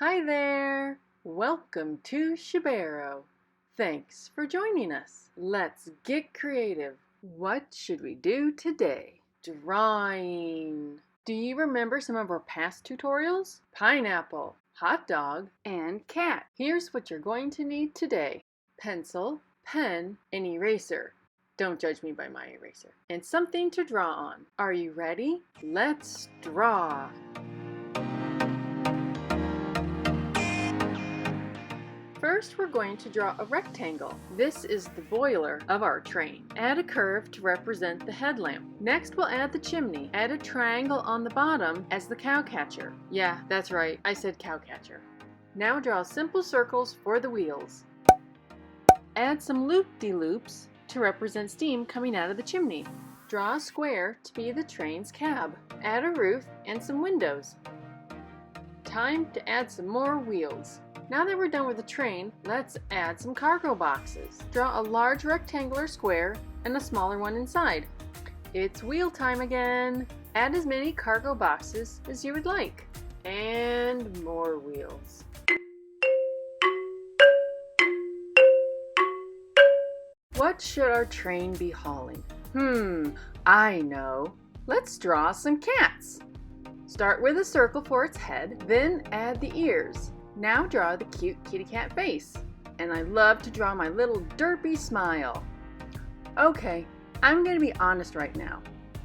Hi there! Welcome to ShoBeaRo. Thanks for joining us. Let's get creative. What should we do today? Drawing. Do you remember some of our past tutorials? Pineapple, hot dog, and cat. Here's what you're going to need today. Pencil, pen, and eraser. Don't judge me by my eraser. And something to draw on. Are you ready? Let's draw. First, we're going to draw a rectangle. This is the boiler of our train. Add a curve to represent the headlamp. Next, we'll add the chimney. Add a triangle on the bottom as the cowcatcher. Yeah, that's right, I said cowcatcher. Now draw simple circles for the wheels. Add some loop-de-loops to represent steam coming out of the chimney. Draw a square to be the train's cab. Add a roof and some windows. Time to add some more wheels. Now that we're done with the train, let's add some cargo boxes. Draw a large rectangular square and a smaller one inside. It's wheel time again. Add as many cargo boxes as you would like. And more wheels. What should our train be hauling? I know. Let's draw some cats. Start with a circle for its head, then add the ears. Now draw the cute kitty cat face. And I love to draw my little derpy smile. Okay, I'm going to be honest right now.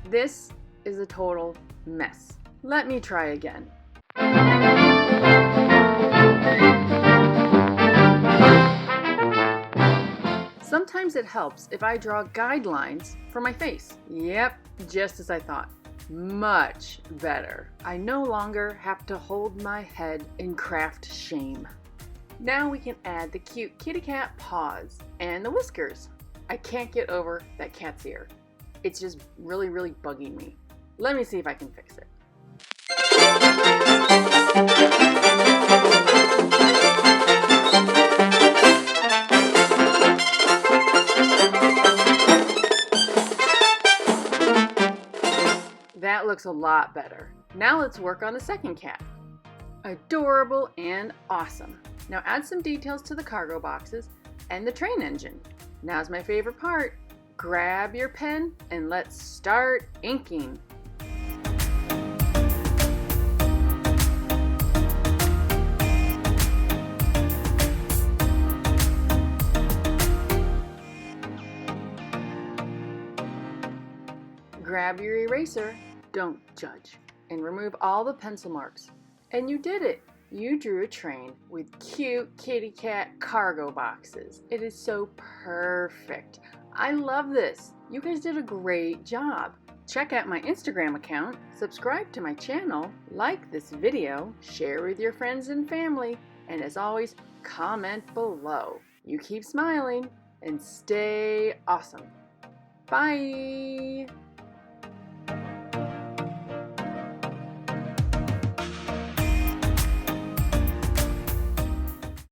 This is a total mess. Let me try again. Sometimes it helps if I draw guidelines for my face. Yep, just as I thought. Much better. I no longer have to hold my head in craft shame. Now we can add the cute kitty cat paws and the whiskers. I can't get over that cat's ear. It's just really bugging me. Let me see if I can fix it. That looks a lot better. Now let's work on the second cat. Adorable and awesome. Now add some details to the cargo boxes and the train engine. Now's my favorite part. Grab your pen and let's start inking. Grab your eraser. Don't judge, and remove all the pencil marks. And you did it! You drew a train with cute kitty cat cargo boxes. It is so perfect. I love this. You guys did a great job. Check out my Instagram account, subscribe to my channel, like this video, share with your friends and family, and as always, comment below. You keep smiling and stay awesome. Bye!